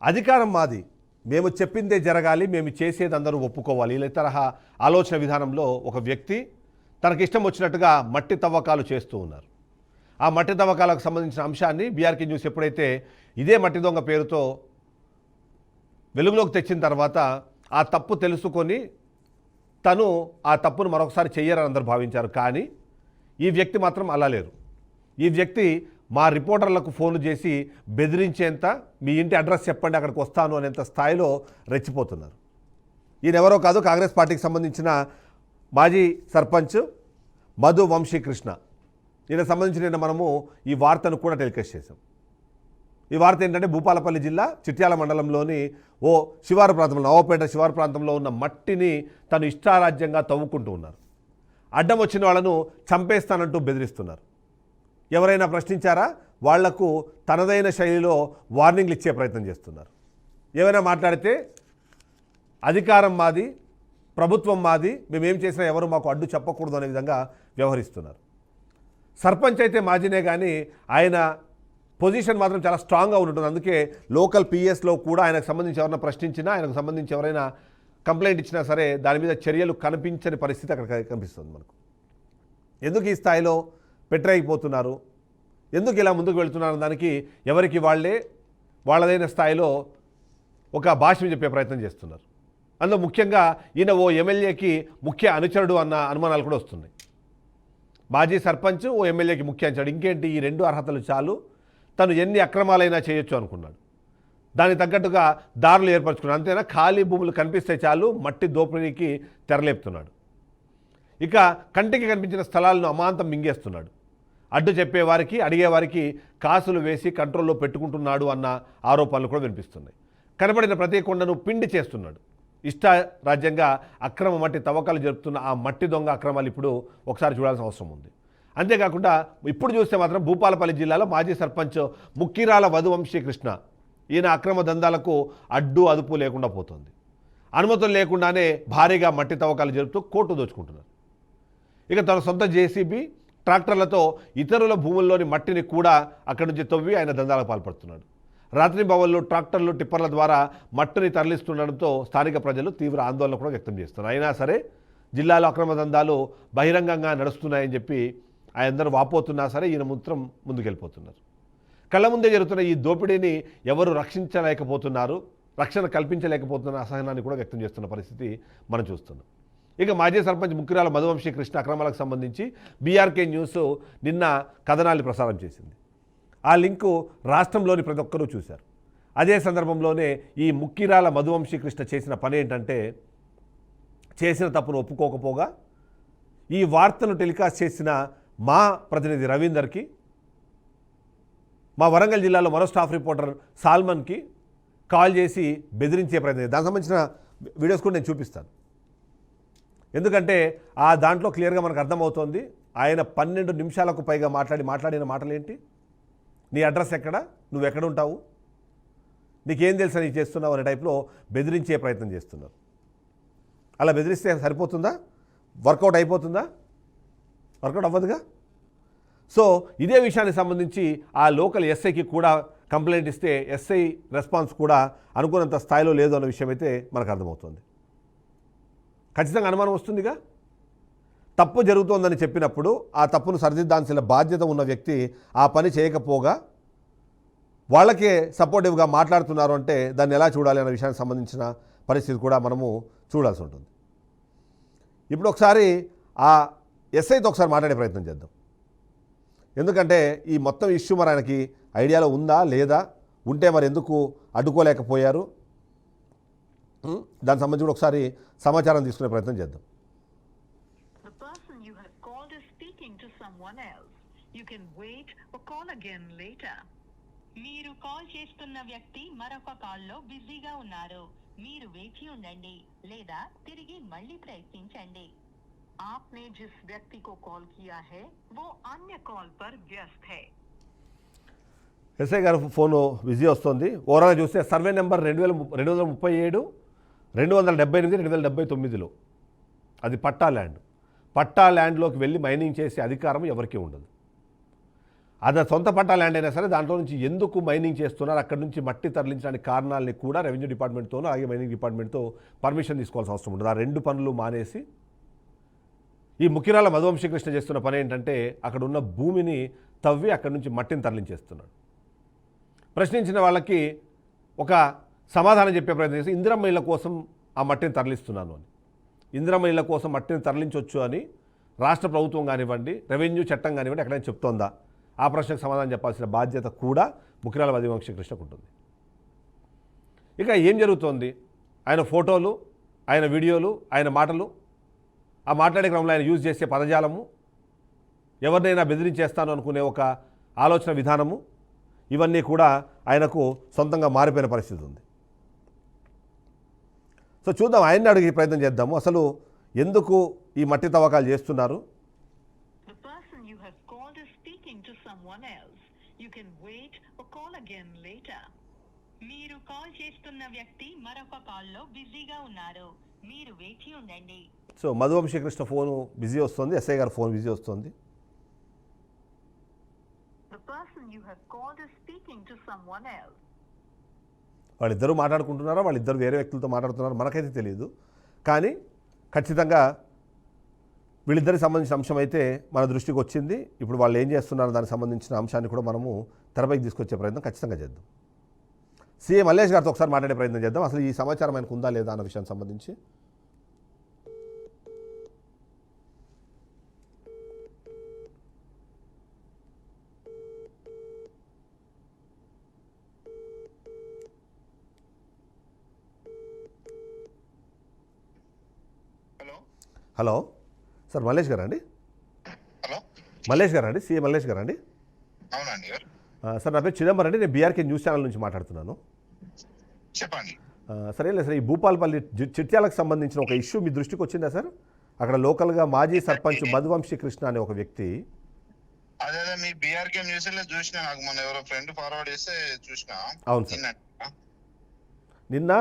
అధికారం మాది, మేము చెప్పిందే జరగాలి, మేము చేసేది అందరూ ఒప్పుకోవాలి, ఇలా తరహా ఆలోచన విధానంలో ఒక వ్యక్తి తనకిష్టం వచ్చినట్టుగా మట్టి తవ్వకాలు చేస్తూ ఉన్నారు. ఆ మట్టి తవ్వకాలకు సంబంధించిన అంశాన్ని బీఆర్కే న్యూస్ ఎప్పుడైతే ఇదే మట్టి దొంగ పేరుతో వెలుగులోకి తెచ్చిన తర్వాత ఆ తప్పు తెలుసుకొని తను ఆ తప్పును మరొకసారి చెయ్యరని అందరూ భావించారు. కానీ ఈ వ్యక్తి మాత్రం అలా లేరు. ఈ వ్యక్తి మా రిపోర్టర్లకు ఫోన్లు చేసి బెదిరించేంత, మీ ఇంటి అడ్రస్ చెప్పండి అక్కడికి వస్తాను అనేంత స్థాయిలో రెచ్చిపోతున్నారు. ఈయన ఎవరో కాదు, కాంగ్రెస్ పార్టీకి సంబంధించిన మాజీ సర్పంచ్ మధు వంశీకృష్ణ. ఈయనకు సంబంధించి నిన్న మనము ఈ వార్తను కూడా టెలికాస్ట్ చేశాం. ఈ వార్త ఏంటంటే భూపాలపల్లి జిల్లా చిట్యాల మండలంలోని ఓ శివారు ప్రాంతంలో, నవాపేట శివారు ప్రాంతంలో ఉన్న మట్టిని తను ఇష్టారాజ్యంగా తవ్వుకుంటూ ఉన్నారు. అడ్డం వచ్చిన వాళ్ళను చంపేస్తానంటూ బెదిరిస్తున్నారు. ఎవరైనా ప్రశ్నించారా, వాళ్లకు తనదైన శైలిలో వార్నింగ్లు ఇచ్చే ప్రయత్నం చేస్తున్నారు. ఏమైనా మాట్లాడితే అధికారం మాది, ప్రభుత్వం మాది, మేమేం చేసినా ఎవరు మాకు అడ్డు చెప్పకూడదు అనే విధంగా వ్యవహరిస్తున్నారు. సర్పంచ్ అయితే మాజీనే కానీ ఆయన పొజిషన్ మాత్రం చాలా స్ట్రాంగ్గా ఉంటుంది. అందుకే లోకల్ పిఎస్లో కూడా ఆయనకు సంబంధించి ఎవరైనా ప్రశ్నించినా, ఆయనకు సంబంధించి ఎవరైనా కంప్లైంట్ ఇచ్చినా సరే దాని మీద చర్యలు కనిపించని పరిస్థితి అక్కడ కనిపిస్తుంది మనకు. ఎందుకు ఈ స్థాయిలో పెట్టరైపోతున్నారు, ఎందుకు ఇలా ముందుకు వెళ్తున్నారు దానికి ఎవరికి వాళ్ళదైన స్థాయిలో ఒక భాష్యం చెప్పే ప్రయత్నం చేస్తున్నారు. అందులో ముఖ్యంగా ఈయన ఓ ఎమ్మెల్యేకి ముఖ్య అనుచరుడు అన్న అనుమానాలు కూడా వస్తున్నాయి. మాజీ సర్పంచ్ ఓ ఎమ్మెల్యేకి ముఖ్య అనుచరుడు, ఇంకేంటి ఈ రెండు అర్హతలు చాలు, తను ఎన్ని అక్రమాలైనా చేయొచ్చు అనుకున్నాడు. దానికి తగ్గట్టుగా దారులు ఏర్పరచుకున్నాడు. అంతేనా, ఖాళీ భూములు కనిపిస్తే చాలు మట్టి దోపిడీకి తెరలేపుతున్నాడు. ఇక కంటికి కనిపించిన స్థలాలను అమాంతం మింగేస్తున్నాడు. అడ్డు చెప్పేవారికి, అడిగేవారికి కాసులు వేసి కంట్రోల్లో పెట్టుకుంటున్నాడు అన్న ఆరోపణలు కూడా వినిపిస్తున్నాయి. కనబడిన ప్రతి కొండను పిండి చేస్తున్నాడు. ఇష్టారాజ్యంగా అక్రమ మట్టి తవ్వకాలు జరుపుతున్న ఆ మట్టి దొంగ అక్రమాలు ఇప్పుడు ఒకసారి చూడాల్సిన అవసరం ఉంది. అంతేకాకుండా ఇప్పుడు చూస్తే మాత్రం భూపాలపల్లి జిల్లాలో మాజీ సర్పంచ్ ముక్కిరాల మధు వంశీకృష్ణ, ఈయన అక్రమ దందాలకు అడ్డు అదుపు లేకుండా పోతుంది. అనుమతులు లేకుండానే భారీగా మట్టి తవ్వకాలు జరుపుతూ కోర్టు దోచుకుంటున్నారు. ఇక తన సొంత జేసీబీ ట్రాక్టర్లతో ఇతరుల భూముల్లోని మట్టిని కూడా అక్కడి నుంచి తవ్వి ఆయన దందాలకు పాల్పడుతున్నాడు. రాత్రి భవన్లు, ట్రాక్టర్లు, టిప్పర్ల ద్వారా మట్టిని తరలిస్తుండడంతో స్థానిక ప్రజలు తీవ్ర ఆందోళన కూడా వ్యక్తం చేస్తున్నారు. అయినా సరే జిల్లాలో అక్రమ దందాలు బహిరంగంగా నడుస్తున్నాయని చెప్పి అందరూ వాపోతున్నా సరే ఈయన మాత్రం ముందుకెళ్ళిపోతున్నారు. కళ్ళ ముందే జరుగుతున్న ఈ దోపిడీని ఎవరు రక్షించలేకపోతున్నారు, రక్షణ కల్పించలేకపోతున్న అసహనాన్ని కూడా వ్యక్తం చేస్తున్న పరిస్థితి మనం చూస్తున్నాం. ఇక మాజీ సర్పంచ్ ముక్కిరాల మధు వంశీకృష్ణ అక్రమాలకు సంబంధించి బీఆర్కే న్యూస్ నిన్న కథనాన్ని ప్రసారం చేసింది. ఆ లింకు రాష్ట్రంలోని ప్రతి ఒక్కరూ చూశారు. అదే సందర్భంలోనే ఈ ముక్కిరాల మధు వంశీకృష్ణ చేసిన పని ఏంటంటే, చేసిన తప్పును ఒప్పుకోకపోగా ఈ వార్తను టెలికాస్ట్ చేసిన మా ప్రతినిధి రవీందర్కి, మా వరంగల్ జిల్లాలో మరో స్టాఫ్ రిపోర్టర్ సాల్మన్కి కాల్ చేసి బెదిరించే ప్రయత్నం. దానికి సంబంధించిన వీడియోస్ కూడా నేను చూపిస్తాను. ఎందుకంటే ఆ దాంట్లో క్లియర్గా మనకు అర్థమవుతోంది ఆయన 12 నిమిషాలకు పైగా మాట్లాడిన మాటలేంటి, నీ అడ్రస్ ఎక్కడ, నువ్వు ఎక్కడ ఉంటావు, నీకేం తెలుసా నీ చేస్తున్నావు అనే టైప్లో బెదిరించే ప్రయత్నం చేస్తున్నారు. అలా బెదిరిస్తే సరిపోతుందా, వర్కౌట్ అయిపోతుందా? వర్కౌట్ అవ్వదుగా. సో ఇదే విషయానికి సంబంధించి ఆ లోకల్ ఎస్ఐకి కూడా కంప్లైంట్ ఇస్తే ఎస్ఐ రెస్పాన్స్ కూడా అనుకున్నంత స్థాయిలో లేదు అన్న విషయం అయితే మనకు అర్థమవుతుంది. ఖచ్చితంగా అనుమానం వస్తుందిగా. తప్పు జరుగుతోందని చెప్పినప్పుడు ఆ తప్పును సరిదిద్దాల్సిన బాధ్యత ఉన్న వ్యక్తి ఆ పని చేయకపోగా వాళ్ళకే సపోర్టివ్గా మాట్లాడుతున్నారు అంటే దాన్ని ఎలా చూడాలి అనే విషయానికి సంబంధించిన పరిస్థితి కూడా మనము చూడాల్సి ఉంటుంది. ఇప్పుడు ఒకసారి ఆ ఎస్ఐతో ఒకసారి మాట్లాడే ప్రయత్నం చేద్దాం. ఎందుకంటే ఈ మొత్తం ఇష్యూ మరి ఆయనకి ఐడియాలో ఉందా లేదా, ఉంటే మరి ఎందుకు అడ్డుకోలేకపోయారు, దానికి సంబంధించి కూడా ఒకసారి సమాచారం తీసుకునే ప్రయత్నం చేద్దాం. మీరు కాల్ చేస్తున్న వ్యక్తి మరొక కాల్లో బిజీగా ఉన్నారు, మీరు వేచి ఉండండి లేదా తిరిగి మళ్ళీ ప్రయత్నించండి. आपने जिस व्यक्ति को कॉल किया है वो अन्य कॉल पर व्यस्त है. ఎస్ఐ గారు ఫోను బిజీ వస్తుంది. ఓవరాల్గా చూస్తే సర్వే నెంబర్ 2237 278 279లో అది పట్టా ల్యాండ్. పట్టా ల్యాండ్లోకి వెళ్ళి మైనింగ్ చేసే అధికారం ఎవరికీ ఉండదు. అది సొంత పట్టా ల్యాండ్ అయినా సరే దాంట్లో నుంచి ఎందుకు మైనింగ్ చేస్తున్నారు, అక్కడ నుంచి మట్టి తరలించడానికి కారణాలని కూడా రెవెన్యూ డిపార్ట్మెంట్తో అలాగే మైనింగ్ డిపార్ట్మెంట్తో పర్మిషన్ తీసుకోవాల్సిన అవసరం ఉంటుంది. ఆ రెండు పనులు మానేసి ఈ ముఖ్యరాల మధువంశీకృష్ణ చేస్తున్న పని ఏంటంటే అక్కడ ఉన్న భూమిని తవ్వి అక్కడి నుంచి మట్టిని తరలించేస్తున్నాడు. ప్రశ్నించిన వాళ్ళకి ఒక సమాధానం చెప్పే ప్రయత్నం చేసి ఇందిరమ్మ ఇళ్ల కోసం ఆ మట్టిని తరలిస్తున్నాను అని, ఇందిరమ్మ ఇళ్ల కోసం మట్టిని తరలించవచ్చు అని రాష్ట్ర ప్రభుత్వం కానివ్వండి, రెవెన్యూ చట్టం కానివ్వండి ఎక్కడైనా చెప్తోందా? ఆ ప్రశ్నకు సమాధానం చెప్పాల్సిన బాధ్యత కూడా ముఖ్యరాల మధువంశీకృష్ణకు ఉంటుంది. ఇక ఏం జరుగుతోంది? ఆయన ఫోటోలు, ఆయన వీడియోలు, ఆయన మాటలు, ఆ మాట్లాడే క్రమంలో ఆయన యూజ్ చేసే పదజాలము, ఎవరినైనా బెదిరించేస్తాను అనుకునే ఒక ఆలోచన విధానము, ఇవన్నీ కూడా ఆయనకు సొంతంగా మారిపోయిన పరిస్థితి ఉంది. సో చూద్దాం, ఆయన్ని అడిగే ప్రయత్నం చేద్దాము. అసలు ఎందుకు ఈ మట్టి తవ్వకాలు చేస్తున్నారు? The person you have called is speaking to someone else. You can wait or call again later. మీరు కాల్ చేస్తున్న వ్యక్తి మరొక కాల్లో బిజీగా ఉన్నారు. మీరు వేచి ఉండండి. సో మధువంశీకృష్ణ ఫోన్ బిజీ వస్తుంది, ఎస్ఐ గారి ఫోన్ బిజీ వస్తుంది. The person you have called is speaking to someone else. వాళ్ళిద్దరూ మాట్లాడుకుంటున్నారా, వాళ్ళిద్దరు వేరే వ్యక్తులతో మాట్లాడుతున్నారా మనకైతే తెలియదు. కానీ ఖచ్చితంగా వీళ్ళిద్దరికి సంబంధించిన అంశం అయితే మన దృష్టికి వచ్చింది. ఇప్పుడు వాళ్ళు ఏం చేస్తున్నారో దానికి సంబంధించిన అంశాన్ని కూడా మనము తెరపైకి తీసుకొచ్చే ప్రయత్నం ఖచ్చితంగా చేద్దాం. సీఎం మల్లేష్ గారితో ఒకసారి మాట్లాడే ప్రయత్నం చేద్దాం. అసలు ఈ సమాచారం ఆయనకు ఉందా లేదా అన్న విషయానికి సంబంధించి. హలో సార్, మల్లేష్ గారా అండి? హలో, మల్లేష్ గారా అండి? సీఎం మల్లేష్ గారా అండి? అవునండి. సార్ నా పేరు చిదంబరం అండి, నేను బీఆర్కే న్యూస్ ఛానల్ నుంచి మాట్లాడుతున్నాను. చెప్పండి. సరే లేదు సార్, ఈ భూపాలపల్లి చిట్యాలకు సంబంధించిన ఒక ఇష్యూ మీ దృష్టికి వచ్చిందా సార్? అక్కడ లోకల్గా మాజీ సర్పంచ్ మధువంశీకృష్ణ అనే ఒక వ్యక్తి. అదే మీ బీఆర్కే న్యూస్ లో చూసిన, నాకు మన ఎవరో ఫ్రెండ్ ఫార్వర్డ్ చేస్తే చూసిన. అవును సార్, నిన్న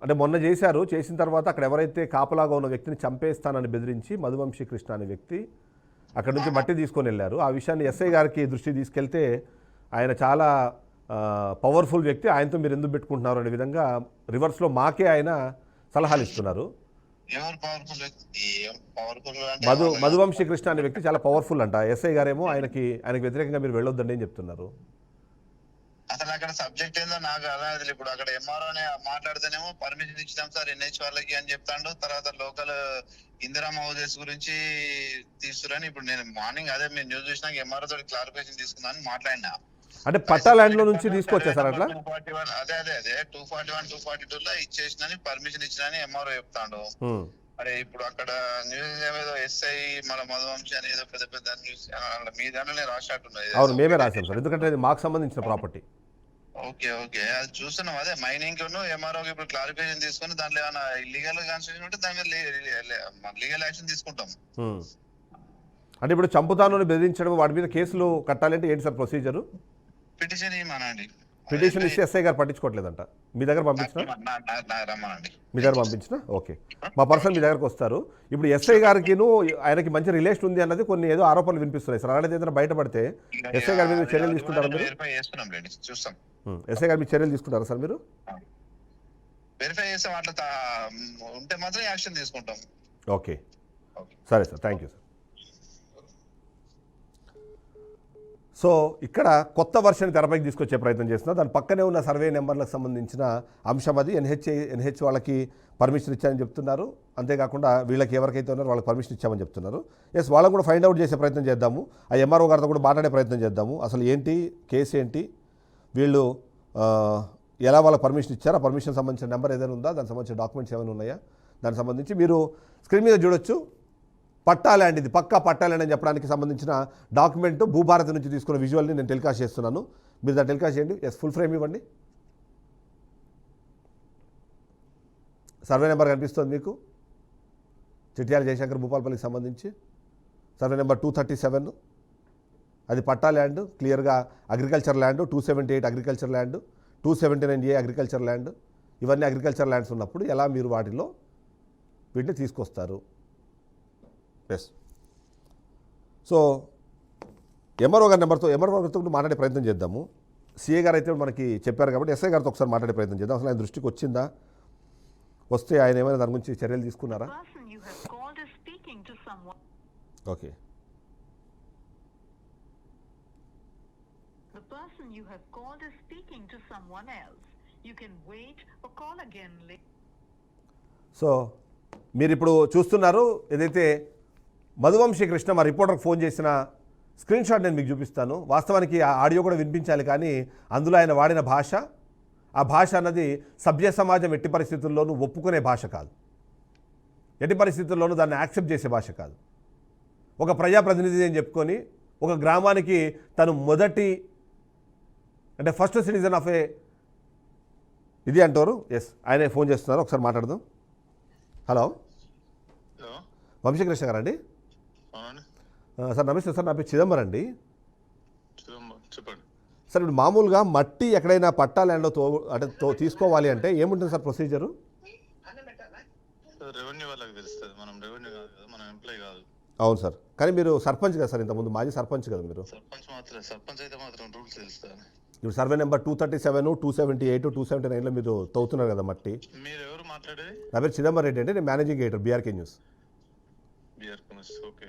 అంటే మొన్న చేశారు. చేసిన తర్వాత అక్కడ ఎవరైతే కాపలాగా ఉన్న వ్యక్తిని చంపేస్తానని బెదిరించి మధువంశీకృష్ణ అనే వ్యక్తి అక్కడ నుంచి మట్టి తీసుకొని వెళ్ళారు. ఆ విషయాన్ని ఎస్ఐ గారికి దృష్టికి తీసుకెళ్తే ఆయన చాలా పవర్ఫుల్ వ్యక్తి, ఆయనతో మీరు ఎందుకు పెట్టుకుంటున్నారు అనే విధంగా రివర్స్లో మాకే ఆయన సలహాలు ఇస్తున్నారు. మధువంశీకృష్ణ అనే వ్యక్తి చాలా పవర్ఫుల్ అంట. ఎస్ఐ గారేమో ఆయనకి వ్యతిరేకంగా మీరు వెళ్ళొద్దండి అని చెప్తున్నారు. అసలు అక్కడ సబ్జెక్ట్ ఏందో నాకు అలా. ఇప్పుడు అక్కడ ఎంఆర్ఓ మాట్లాడితేనేమో పర్మిషన్ ఇచ్చినాం సార్ ఎన్హెచ్ వాళ్ళకి అని చెప్తాడు. తర్వాత లోకల్ ఇందిరామ హౌసెస్ గురించి తీస్తురని ఇప్పుడు నేను మార్నింగ్ అదే మీరు న్యూస్ చూసినాక ఎంఆర్ఓ తోటి క్లారిఫికేషన్ తీసుకుందామని మాట్లాడినా. అంటే పట్టా ల్యాండ్ లో నుంచి తీసుకొచ్చా సార్ అట్లా? 241 అదే 241, 242 లో ఇచ్చేసినని పర్మిషన్ ఇచ్చినని ఎంఆర్ఓ చెప్తాడు. అరే ఇప్పుడు అక్కడ న్యూస్ ఏదో ఎస్ఐ మన మధువంశి అని ఏదో పెద్ద పెద్ద న్యూస్ మీ దాంట్లో రాసినట్టున్నది. అవును, మేమే రాసాం సార్, ఎందుకంటే అది మాకు సంబంధించిన ప్రాపర్టీ. ఓకే ఓకే, అది చూస్తున్నాం. అదే మైనింగ్ ఎంఆర్ఓకి ఇప్పుడు క్లారిఫికేషన్ తీసుకుని దాంట్లో ఏమైనా ఇల్లీగల్ కన్స్ట్రక్షన్ ఉంటే దాని మీద లీగల్ యాక్షన్ తీసుకుంటాం. అంటే ఇప్పుడు చంపుతాను బెదిరించడం వాటి మీద కేసులు కట్టాలంటే ఏంటి సార్ ప్రొసీజరు? పిటిషన్ ఇవ్వమనండి. పిటిషన్ ఇస్తే ఎస్ఐ గారు పట్టించుకోవట్లేదంట. మీ దగ్గర పంపించిన మీ దగ్గర పంపించిన ఓకే, మా పర్సన్ మీ దగ్గరకు వస్తారు. ఇప్పుడు ఎస్ఐ గారికి ఆయనకి మంచి రిలేషన్ ఉంది అన్నది కొన్ని ఏదో ఆరోపణలు వినిపిస్తున్నాయి సార్. అలాంటి ఏదైనా బయటపడితే ఎస్ఐ గారి మీద చర్యలు తీసుకుంటారా మీరు? ఎస్ఐ గారి మీద చర్యలు తీసుకుంటారా సార్ మీరు? వెరిఫై చేస్తాం, అట్లా ఉంటే మాత్రం యాక్షన్ తీసుకుంటాం. ఓకే సరే sir, thank you sir. So ఇక్కడ కొత్త వర్షన్ తెరపైకి తీసుకొచ్చే ప్రయత్నం చేస్తున్నారు. దాని పక్కనే ఉన్న సర్వే నెంబర్లకు సంబంధించిన అంశం అది. ఎన్హెచ్ వాళ్ళకి పర్మిషన్ ఇచ్చామని చెప్తున్నారు. అంతేకాకుండా వీళ్ళకి ఎవరికైతే ఉన్నారో వాళ్ళకి పర్మిషన్ ఇచ్చామని చెప్తున్నారు. ఎస్, వాళ్ళని కూడా ఫైండ్ అవుట్ చేసే ప్రయత్నం చేద్దాము. ఆ ఎంఆర్ఓ గారితో కూడా మాట్లాడే ప్రయత్నం చేద్దాము. అసలు ఏంటి కేసు ఏంటి, వీళ్ళు ఎలా వాళ్ళకి పర్మిషన్ ఇచ్చారు, ఆ పర్మిషన్ సంబంధించిన నెంబర్ ఏదైనా ఉందా, దానికి సంబంధించిన డాక్యుమెంట్స్ ఏమైనా ఉన్నాయా, దానికి సంబంధించి మీరు స్క్రీన్ మీద చూడొచ్చు. పట్టా ల్యాండ్, ఇది పక్కా పట్టా ల్యాండ్ అని చెప్పడానికి సంబంధించిన డాక్యుమెంట్ భూభారతి నుంచి తీసుకున్న విజువల్ని నేను టెలికాస్ట్ చేస్తున్నాను. మీరు దాన్ని టెలికాస్ట్ చేయండి. ఎస్, ఫుల్ ఫ్రేమ్ ఇవ్వండి. సర్వే నెంబర్ కనిపిస్తుంది మీకు, చిట్యాల జయశంకర్ భూపాలపల్లికి సంబంధించి సర్వే నెంబర్ 237. అది పట్టా ల్యాండ్, క్లియర్గా agriculture land. 278 agriculture land, 279A agriculture land. ఇవన్నీ అగ్రికల్చర్ ల్యాండ్స్ ఉన్నప్పుడు ఎలా మీరు వాటిలో వీటిని తీసుకొస్తారు? ఎస్, సో ఎంఆర్ఓ గారి నెంబర్తో ఎంఆర్ఓ గారితో మాట్లాడే ప్రయత్నం చేద్దాము. సిఏ గారు అయితే మనకి చెప్పారు కాబట్టి ఎస్ఐ గారితో ఒకసారి మాట్లాడే ప్రయత్నం చేద్దాం. అసలు ఆయన దృష్టికి వచ్చిందా, వస్తే ఆయన ఏమైనా దాని గురించి చర్యలు తీసుకున్నారా? person you have called is speaking to someone. Okay. The person you have called is speaking to someone else. You can wait or call again later. So మీరు ఇప్పుడు చూస్తున్నారు ఏదైతే మధువంశీ కృష్ణ మా రిపోర్టర్కి ఫోన్ చేసిన స్క్రీన్ షాట్ నేను మీకు చూపిస్తాను. వాస్తవానికి ఆ ఆడియో కూడా వినిపించాలి, కానీ అందులో ఆయన వాడిన భాష, ఆ భాష అన్నది సభ్య సమాజం ఎట్టి పరిస్థితుల్లోనూ ఒప్పుకునే భాష కాదు, ఎట్టి పరిస్థితుల్లోనూ దాన్ని యాక్సెప్ట్ చేసే భాష కాదు. ఒక ప్రజాప్రతినిధి అని చెప్పుకొని ఒక గ్రామానికి తను మొదటి అంటే ఫస్ట్ సిటిజన్ ఆఫ్ ఏ ఇది అంటారు. ఎస్, ఆయనే ఫోన్ చేస్తున్నారు, ఒకసారి మాట్లాడదాం. హలో, హలో వంశీకృష్ణ గారండి? అవునండి. సార్ నమస్తే సార్, నా పేరు చిదంబరం అండి. చెప్పండి సార్, ఇప్పుడు మామూలుగా మట్టి ఎక్కడైనా పట్టా ల్యాండ్లో అంటే తీసుకోవాలి అంటే ఏముంటుంది సార్ ప్రొసీజరు? రెవెన్యూ వాళ్ళకి తెలుస్తుంది, మనం రెవెన్యూ కాదు కదా, మనం ఎంప్లాయ్ కాదు. అవును సార్, కానీ మీరు సర్పంచ్ కదా సార్, ఇంతకుముందు మాజీ సర్పంచ్ కదా మీరు? సర్పంచ్ అయితే మాత్రం రూల్స్ తెలుస్తుంది. ఇప్పుడు సర్వే నెంబర్ 237, 278, 279లో మీరు తవ్వుతున్నారు కదా మట్టి. మీరు ఎవరు మాట్లాడేది? నా పేరు చిదంబరం రెడ్డి అండి, నేను managing editor BRK news. Okay.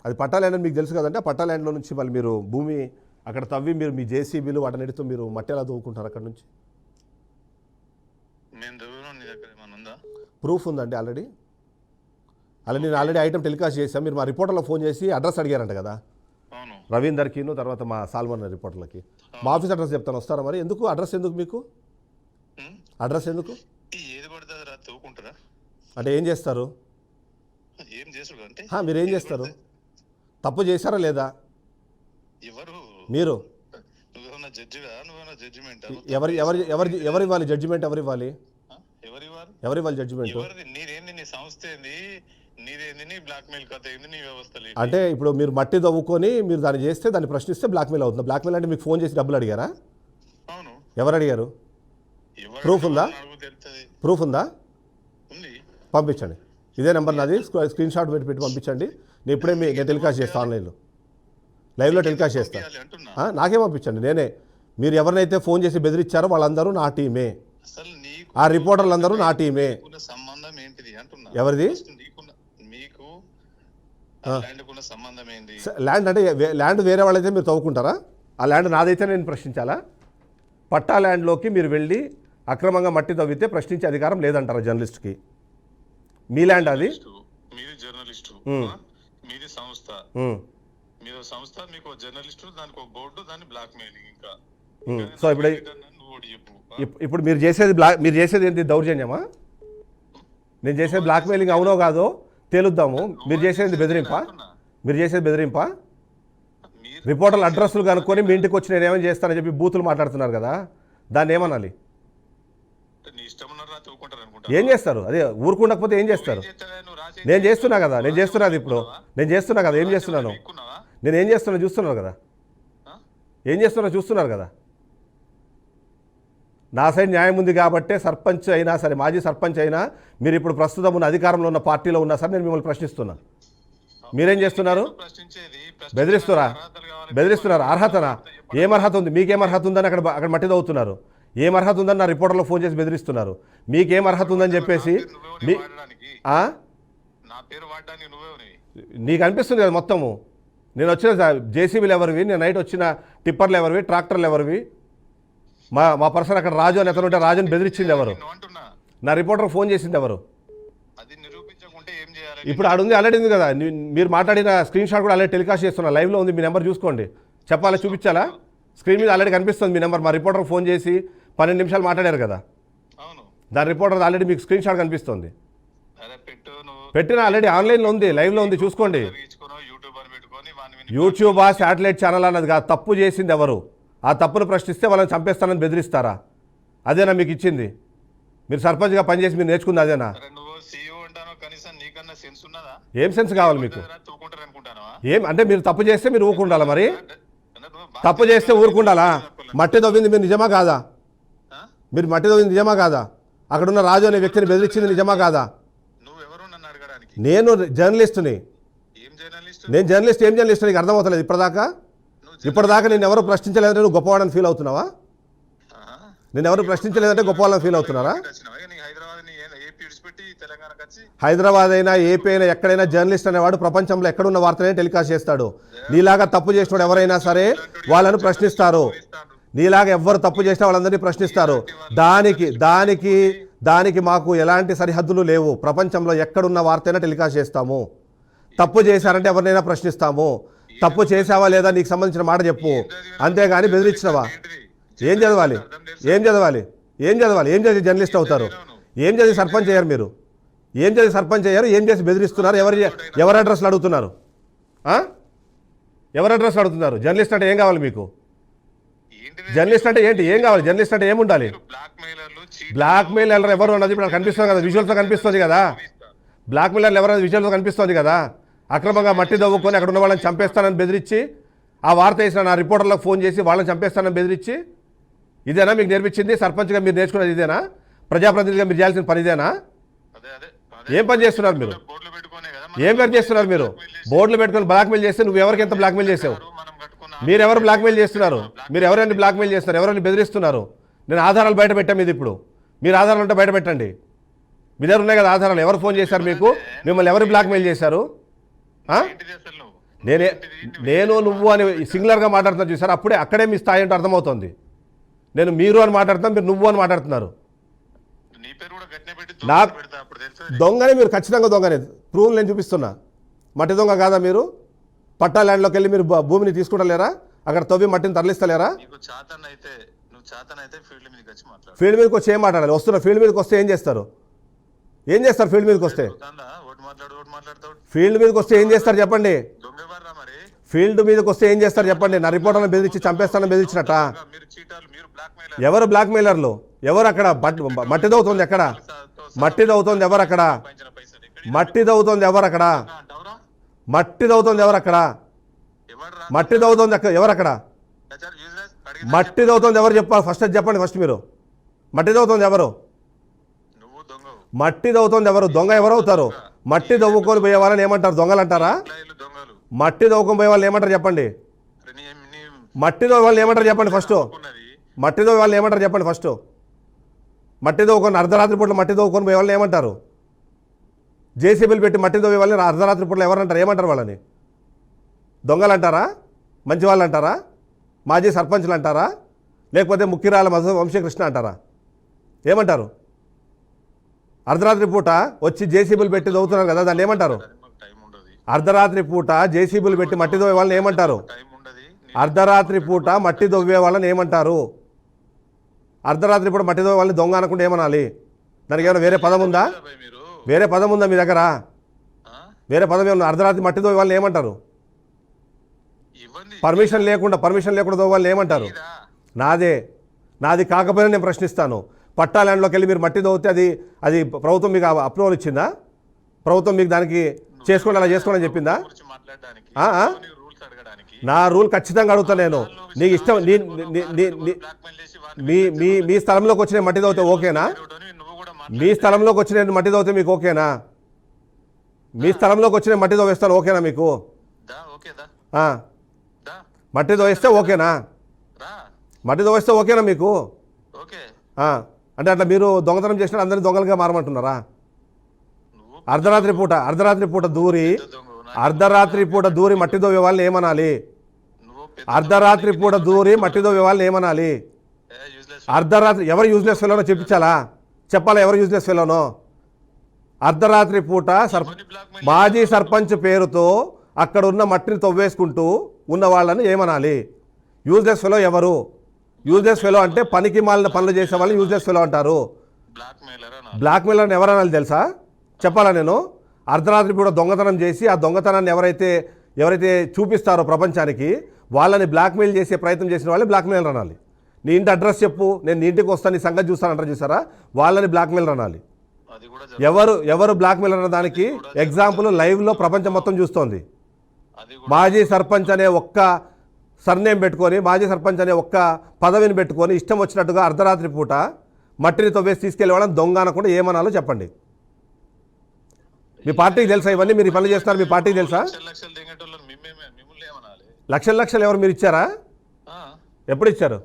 అది పట్టా ల్యాండ్ అని మీకు తెలుసు కదంటే, ఆ పట్టా ల్యాండ్లో నుంచి మళ్ళీ మీరు భూమి అక్కడ తవ్వి మీరు మీ జేసీబీలు వాటన్నిటితో మీరు మట్టి ఎలా తవ్వుకుంటారు అక్కడ నుంచి? మేము తవ్వినా నీ దగ్గర ఏమైనా ఉందా? ప్రూఫ్ ఉందండి ఆల్రెడీ. నేను ఆల్రెడీ ఐటమ్ టెలికాస్ట్ చేశాను. మీరు మా రిపోర్టర్లో ఫోన్ చేసి అడ్రస్ అడిగారంట కదా, అవును. రవీందర్కిను తర్వాత మా సాల్మన్ రిపోర్టర్లకి. మా ఆఫీస్ అడ్రస్ చెప్తాను, వస్తారా మరి? ఎందుకు అడ్రస్ ఎందుకు మీకు? అడ్రస్ ఎందుకు? ఏది పడితే అది రా తవ్వుకుంటారా? అంటే ఏం చేస్తారు? ఏం చేసుడు అంటే మీరు ఏం చేస్తారు? తప్పు చేశారా లేదా? ఎవరు మీరు? నువ్వేమన్నా జడ్జిగా, నువ్వేమన్నా జడ్జిమెంట్? ఎవరు ఇవ్వాలి జడ్జిమెంట్? ఎవరు ఇవ్వాలి జడ్జిమెంట్? నీదేంది, నీ సంస్థ ఏంది, నీదేంది, నీ బ్లాక్మెయిల్ కథ ఏంది, నీ వ్యవస్థలు? అంటే ఇప్పుడు మీరు మట్టి తవ్వుకొని మీరు దాన్ని చేస్తే, దాన్ని ప్రశ్నిస్తే బ్లాక్మెయిల్ అవుతుంది. బ్లాక్మెయిల్ అంటే మీకు ఫోన్ చేసి డబ్బులు అడిగారా? అవును. ఎవరు అడిగారు? ప్రూఫ్ ఉందా? పంపించండి. ఇదే నెంబర్ నాది, స్క్రీన్ షాట్ పెట్టి పంపించండి. నేను ఇప్పుడే నేను టెలికాస్ట్ చేస్తాను, ఆన్లైన్లో లైవ్లో టెలికాస్ట్ చేస్తాను. నాకే పంపించండి. మీరు ఎవరినైతే ఫోన్ చేసి బెదిరించారో వాళ్ళందరూ నా టీమే, ఆ రిపోర్టర్లు అందరూ నా టీమే. సంబంధం ఏంటిది అంటున్నా? ఎవరిది? మీకు సంబంధం ఏంటి? ల్యాండ్ అంటే ల్యాండ్ వేరే వాళ్ళైతే మీరు తవ్వుకుంటారా? ఆ ల్యాండ్ నాదైతే నేను ప్రశ్నించాలా? పట్టా ల్యాండ్లోకి మీరు వెళ్ళి అక్రమంగా మట్టి తవ్వితే ప్రశ్నించే అధికారం లేదంటారా జర్నలిస్ట్కి? మీ ల్యాండ్ అది. మీది జర్నలిస్టు, మీది సంస్థ, మీరు సంస్థ, మీకు జర్నలిస్టు, దానికి ఒక బోర్డు, దాన్ని బ్లాక్ మెయిలింగ్. ఇంకా సో ఇప్పుడు మీరు చేసేది ఏంటి? దౌర్జన్యమా? నేను చేసేది బ్లాక్ మెయిలింగ్ అవునో కాదో తేలుద్దాము. మీరు చేసేది బెదిరింపా? రిపోర్టర్ల అడ్రస్లు కనుక్కొని మీ ఇంటికి వచ్చి నేను ఏమైనా చేస్తానని చెప్పి బూతులు మాట్లాడుతున్నారు కదా, దాన్ని ఏమనాలి? ఏం చేస్తారు? అదే ఊరుకుండకపోతే ఏం చేస్తారు? నేను చేస్తున్నా కదా, ఏం చేస్తున్నాను? నేను ఏం చేస్తున్నా చూస్తున్నారు కదా. నా సైడ్ న్యాయం ఉంది కాబట్టే సర్పంచ్ అయినా సరే, మాజీ సర్పంచ్ అయినా, మీరు ఇప్పుడు ప్రస్తుతం ఉన్న అధికారంలో ఉన్న పార్టీలో ఉన్నా సరే నేను మిమ్మల్ని ప్రశ్నిస్తున్నా. మీరేం చేస్తున్నారు? బెదిరిస్తున్నారు. అర్హతనా? ఏం అర్హత ఉంది? మీకేం అర్హత ఉందని అక్కడ మట్టి తవ్వుతున్నారు. ఏం అర్హత ఉందని నా రిపోర్టర్లో ఫోన్ చేసి బెదిరిస్తున్నారు. మీకేం అర్హత ఉందని చెప్పేసి నీకు అనిపిస్తుంది కదా మొత్తము. నేను వచ్చిన జేసీబీలు ఎవరివి, నేను నైట్ వచ్చిన టిప్పర్లు ఎవరివి, ట్రాక్టర్లు ఎవరివి? మా పర్సన్ అక్కడ రాజు అని అతను ఉంటే రాజుని బెదిరించింది ఎవరు? నా రిపోర్టర్ ఫోన్ చేసింది ఎవరు? ఇప్పుడు ఆడుంది, ఆల్రెడీ ఉంది కదా. మీరు మాట్లాడిన స్క్రీన్ షాట్ కూడా ఆల్రెడీ టెలికాస్ట్ చేస్తున్నా, లైవ్లో ఉంది. మీ నెంబర్ చూసుకోండి. చెప్పాలా? చూపించాలా? స్క్రీన్ మీద ఆల్రెడీ కనిపిస్తుంది మీ నెంబర్. మా రిపోర్టర్ ఫోన్ చేసి 12 నిమిషాలు మాట్లాడారు కదా, దాని రిపోర్టర్ ఆల్రెడీ మీకు స్క్రీన్ షాట్ కనిపిస్తుంది. పెట్టిన ఆల్రెడీ ఆన్లైన్లో ఉంది, లైవ్లో ఉంది, చూసుకోండి. యూట్యూబా, శాటిలైట్ ఛానల్ అన్నది కాదు. తప్పు చేసింది ఎవరు? ఆ తప్పును ప్రశ్నిస్తే వాళ్ళని చంపేస్తానని బెదిరిస్తారా? అదేనా మీకు ఇచ్చింది? మీరు సర్పంచ్గా పనిచేసి మీరు నేర్చుకుంది అదేనా? ఏం సెన్స్ కావాలి మీకు? ఏం అంటే మీరు తప్పు చేస్తే మీరు ఊరుకుండాలా? మరి తప్పు చేస్తే ఊరుకుండాలా? మట్టి తవ్వింది మీరు నిజమా కాదా? మీరు మట్టి తవ్వింది నిజమా కాదా? అక్కడున్న రాజు అనే వ్యక్తిని బెదిరించింది నిజమా కాదా? నేను జర్నలిస్టుని. నేను జర్నలిస్ట్ ఏం జర్నలిస్ట్ నీకు అర్థమవుతలేదు ఇప్పటిదాకా నేను ఎవరు ప్రశ్నించలేదంటే నువ్వు గొప్పవాడని ఫీల్ అవుతున్నావా? నేను ఎవరు ప్రశ్నించలేదంటే గొప్పవాళ్ళని ఫీల్ అవుతున్నారా? హైదరాబాద్ అయినా ఏపీ అయినా ఎక్కడైనా జర్నలిస్ట్ అనేవాడు ప్రపంచంలో ఎక్కడున్న వార్తనే టెలికాస్ట్ చేస్తాడు. నీలాగా తప్పు చేసినోడు ఎవరైనా సరే వాళ్ళను ప్రశ్నిస్తారు. నీలాగా ఎవ్వరు తప్పు చేసినా వాళ్ళందరినీ ప్రశ్నిస్తారు. దానికి మాకు ఎలాంటి సరిహద్దులు లేవు. ప్రపంచంలో ఎక్కడున్న వార్తైనా టెలికాస్ట్ చేస్తాము. తప్పు చేశారంటే ఎవరినైనా ప్రశ్నిస్తాము. తప్పు చేసావా లేదా నీకు సంబంధించిన మాట చెప్పు, అంతేగాని బెదిరించినవా? ఏం చదవాలి? ఏం చదివి జర్నలిస్ట్ అవుతారు? ఏం చదివి సర్పంచ్ అయ్యారు మీరు? ఏం చదివి సర్పంచ్ అయ్యారు? ఏం చేసి బెదిరిస్తున్నారు? ఎవరి అడ్రస్లు అడుగుతున్నారు? ఎవరి అడ్రస్లు అడుగుతున్నారు? జర్నలిస్ట్ అంటే ఏం కావాలి మీకు? జర్నలిస్ట్ అంటే ఏంటి? ఏం కావాలి? జర్నలిస్ట్ అంటే ఏముండాలి? బ్లాక్ మెయిలర్ ఎవరు అన్నది ఇప్పుడు కనిపిస్తుంది కదా, విజువల్తో కనిపిస్తుంది కదా. బ్లాక్ మెయిలర్లు ఎవరన్నది విజువల్తో కనిపిస్తుంది కదా. అక్రమంగా మట్టి దవ్వుకొని అక్కడ ఉన్న వాళ్ళని చంపేస్తానని బెదిరించి, ఆ వార్త వేసిన నా రిపోర్టర్లకు ఫోన్ చేసి వాళ్ళని చంపేస్తానని బెదిరించి, ఇదేనా మీకు నేర్పించింది? సర్పంచ్గా మీరు నేర్చుకున్నది ఇదేనా? ప్రజాప్రతినిధిగా మీరు చేయాల్సిన పని ఇదేనా? ఏం పని చేస్తున్నారు మీరు? ఏం పని చేస్తున్నారు మీరు? బోర్డులు పెట్టుకొని బ్లాక్మెయిల్ చేస్తే నువ్వు ఎవరికి ఎంత బ్లాక్మెయిల్ చేసావు? మీరు ఎవరు బ్లాక్మెయిల్ చేస్తున్నారు? మీరు ఎవరైనా బ్లాక్మెయిల్ చేస్తున్నారు? ఎవరైనా బెదిరిస్తున్నారు? నేను ఆధారాలు బయట పెట్టాము. ఇది ఇప్పుడు మీరు ఆధారాలు ఉంటే బయట పెట్టండి. మీ దగ్గర ఉన్నాయి కదా ఆధారాలు. ఎవరు ఫోన్ చేశారు మీకు? మిమ్మల్ని ఎవరు బ్లాక్మెయిల్ చేశారు? నేను నువ్వు అని సింగులర్గా మాట్లాడుతున్నా చూసారు, అక్కడే మీ స్థాయి అంటే అర్థమవుతుంది. నేను మీరు అని మాట్లాడుతున్నా, మీరు నువ్వు అని మాట్లాడుతున్నారు. నాకు దొంగనే, మీరు ఖచ్చితంగా దొంగనే. ప్రూఫ్ నేను చూపిస్తున్నా. మట్టి దొంగ కాదా మీరు? పట్టా ల్యాండ్లోకి వెళ్ళి మీరు భూమిని తీసుకుంటలేరా? అక్కడ తవ్వి మట్టిని తరలిస్తలేరా? ఫీల్డ్ మీదకి వచ్చి ఏం మాట్లాడాలి? వస్తున్నా. ఫీల్డ్ మీదకి వస్తే ఏం చేస్తారు? ఫీల్డ్ మీదకి వస్తే ఏం చేస్తారు చెప్పండి? ఫీల్డ్ మీదకి వస్తే ఏం చేస్తారు చెప్పండి? నా రిపోర్టర్లను బెదిరించి చంపేస్తానని బెదిరించినట్ట. ఎవరు బ్లాక్మెయిలర్లు? ఎవరు అక్కడ మట్టి దవ్వుతుంది? ఎక్కడ మట్టి దవ్వుతుంది? ఎవరు అక్కడ మట్టి దవ్వుతుంది? ఎవరు అక్కడ మట్టి దవ్వుతుంది? ఎవరు అక్కడ మట్టి దవ్వుతుంది? ఎవరు అక్కడ మట్టి దవ్వుతుంది? ఎవరు చెప్పాలి? ఫస్ట్ అది చెప్పండి. ఫస్ట్ మీరు మట్టి దవ్వుతుంది ఎవరు? మట్టి దవ్వుతుంది ఎవరు? దొంగ ఎవరు అవుతారు? మట్టి దవ్వుకొని పోయే వాళ్ళని ఏమంటారు? దొంగలు అంటారా? మట్టి దవ్వుకొని పోయే వాళ్ళు ఏమంటారు చెప్పండి? మట్టి దవ్వే వాళ్ళు ఏమంటారు చెప్పండి ఫస్ట్? మట్టి దవ్వే వాళ్ళు ఏమంటారు చెప్పండి ఫస్ట్? మట్టి దవ్వుకొని అర్ధరాత్రి పూట మట్టి దవ్వుకొని పోయే వాళ్ళని ఏమంటారు? జేసీబీలు పెట్టి మట్టి దవ్వే వాళ్ళని అర్ధరాత్రి పూటలో ఎవరంటారు? ఏమంటారు వాళ్ళని? దొంగలు అంటారా? మంచి వాళ్ళు అంటారా? మాజీ సర్పంచ్లు అంటారా? లేకపోతే ముక్కిరాల వంశీకృష్ణ అంటారా? ఏమంటారు? అర్ధరాత్రి పూట వచ్చి జేసీబీలు పెట్టి దవ్వుతున్నారు కదా, దాన్ని ఏమంటారు? అర్ధరాత్రి పూట జేసీబీలు పెట్టి మట్టి దవ్వే వాళ్ళని ఏమంటారు? అర్ధరాత్రి పూట మట్టి దవ్వే వాళ్ళని ఏమంటారు? అర్ధరాత్రి పూట మట్టి దవ్వే వాళ్ళని దొంగ అనకుండా ఏమనాలి? దానికి ఏమైనా వేరే పదం ఉందా? వేరే పదం ఉందా మీ దగ్గర? వేరే పదం ఏమన్నా? అర్ధరాత్రి మట్టి దవ్వే వాళ్ళని ఏమంటారు? పర్మిషన్ లేకుండా దవ్వే వాళ్ళని ఏమంటారు? నాది కాకపోయినా నేను ప్రశ్నిస్తాను. పట్టా ల్యాండ్లోకి వెళ్ళి మీరు మట్టి దవ్వుతే అది ప్రభుత్వం మీకు అప్రూవల్ ఇచ్చిందా? ప్రభుత్వం మీకు దానికి చేసుకోండి అలా చేసుకోండి అని చెప్పిందా? నా రూల్ ఖచ్చితంగా అడుగుతా నేను. నీకు ఇష్టం మీ స్థలంలోకి వచ్చిన మట్టి దవ్వుతే ఓకేనా? మీ స్థలంలోకి వచ్చిన మట్టి దవ్వుతే మీకు ఓకేనా? మీ స్థలంలోకి వచ్చిన మట్టి దవ్వేస్తాను ఓకేనా మీకు? మట్టి దవ్వేస్తే ఓకేనా? మట్టి దవ్వేస్తే ఓకేనా మీకు? అంటే అట్లా మీరు దొంగతనం చేసిన అందరినీ దొంగలుగా మారమంటున్నారా? అర్ధరాత్రి పూట దూరి మట్టి దవ్వే వాళ్ళని ఏమనాలి? అర్ధరాత్రి పూట దూరి మట్టి దవ్వే వాళ్ళని ఏమనాలి? అర్ధరాత్రి ఎవరు యూజ్లెస్ ఫెలోనో చెప్పించాలా? చెప్పాలా ఎవరు యూజ్లెస్ ఫెలోనో? అర్ధరాత్రి పూట మాజీ సర్పంచ్ పేరుతో అక్కడ ఉన్న మట్టిని తవ్వేసుకుంటూ ఉన్న వాళ్ళని ఏమనాలి? యూజ్లెస్ ఫెలో ఎవరు? యూజ్లెస్ ఫెలో అంటే పనికి మాలిన పనులు చేసే వాళ్ళని యూజ్లెస్ ఫెలో అంటారు. బ్లాక్మెయిలర్ని ఎవరనాలి తెలుసా? చెప్పాలా నేను? అర్ధరాత్రి పూట దొంగతనం చేసి ఆ దొంగతనాన్ని ఎవరైతే చూపిస్తారో ప్రపంచానికి వాళ్ళని బ్లాక్మెయిల్ చేసే ప్రయత్నం చేసిన వాళ్ళని బ్లాక్మెయిలర్ అనాలి. నీ ఇంటి అడ్రస్ చెప్పు, నేను నీ ఇంటికి వస్తాను, నీ సంగతి చూస్తాను అంటారు చూసారా, వాళ్ళని బ్లాక్మెయిలర్ అనాలి. ఎవరు బ్లాక్మెయిలర్ అన్న దానికి ఎగ్జాంపుల్ లైవ్లో ప్రపంచం మొత్తం చూస్తోంది. మాజీ సర్పంచ్ అనే ఒక్క సర్నేమ్ పెట్టుకొని, మాజీ సర్పంచ్ అనే ఒక్క పదవిని పెట్టుకొని ఇష్టం వచ్చినట్టుగా అర్ధరాత్రి పూట మట్టిని తవ్వేసి తీసుకెళ్లే వాళ్ళని దొంగ అనకుండా ఏమనాలో చెప్పండి. మీ పార్టీకి తెలుసా ఇవన్నీ? మీరు ఈ పనులు చేస్తున్నారు, మీ పార్టీకి తెలుసా? లక్షలు ఎవరు మీరు ఇచ్చారా? ఆ, ఎప్పుడు ఇచ్చారు?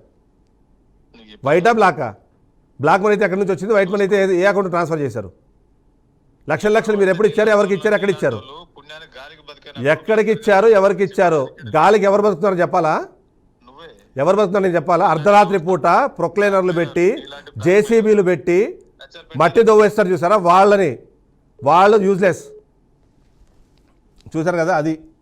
నీకు చెప్పు. వైటా బ్లాకా? బ్లాక్ మనీ అయితే ఎక్కడి నుంచి వచ్చింది? వైట్ మనీ అయితే ఏ అకౌంట్ ట్రాన్స్ఫర్ చేశారు? లక్షలు మీరు ఎప్పుడు ఇచ్చారు? ఎవరికి ఇచ్చారు? ఎక్కడ ఇచ్చారు? వాళ్ళు పుణ్యానికి గాలికి బతికిన ఎక్కడికి ఇచ్చారు? ఎవరికి ఇచ్చారు? గాలికి ఎవరు బతుకుతున్నారో చెప్పాలా? నువ్వే ఎవరు బతుకుతున్నారో నేను చెప్పాలా? అర్ధరాత్రి పూట ప్రొక్లైనర్లు పెట్టి జేసీబీలు పెట్టి మట్టి దొవ్వేస్తారు చూసారా వాళ్ళని, వాళ్ళు యూజ్లెస్. చూసారు కదా, అది